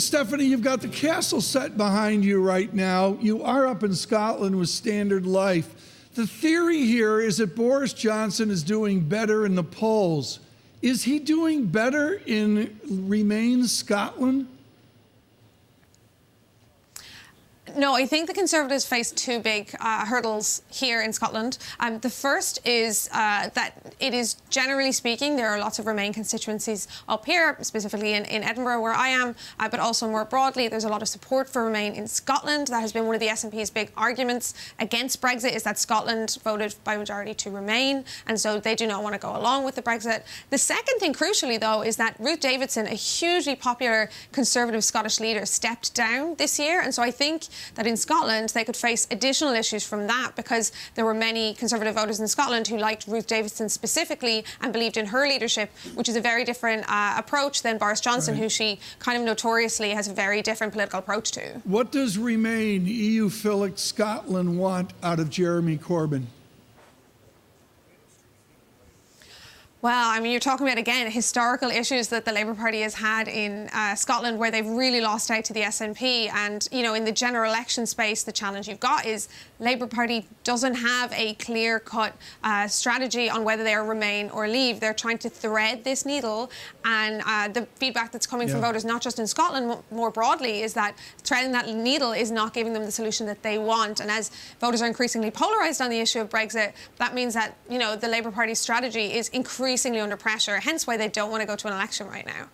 Stephanie, you've got the castle set behind you right now. You are up in Scotland with Standard Life. The theory here is that Boris Johnson is doing better in the polls. Is he doing better in Remain Scotland? No, I think the Conservatives face two big hurdles here in Scotland. The first is that it is, generally speaking, there are lots of Remain constituencies up here, specifically in Edinburgh, where I am, but also more broadly, there's a lot of support for Remain in Scotland. That has been one of the SNP's big arguments against Brexit, is that Scotland voted by majority to Remain, and so they do not want to go along with the Brexit. The second thing, crucially, though, is that Ruth Davidson, a hugely popular Conservative Scottish leader, stepped down this year, and so I think that in Scotland they could face additional issues from that, because there were many Conservative voters in Scotland who liked Ruth Davidson specifically and believed in her leadership, which is a very different approach than Boris Johnson, who she kind of notoriously has a very different political approach to. What does Remain EU-philic Scotland want out of Jeremy Corbyn? Well, I mean, you're talking about, again, historical issues that the Labour Party has had in Scotland, where they've really lost out to the SNP. And, you know, in the general election space, the challenge you've got is Labour Party doesn't have a clear-cut strategy on whether they Remain or leave. They're trying to thread this needle. And the feedback that's coming from voters, not just in Scotland, more broadly, is that threading that needle is not giving them the solution that they want. And as voters are increasingly polarised on the issue of Brexit, that means that, you know, the Labour Party's strategy is increasingly under pressure, hence why they don't want to go to an election right now.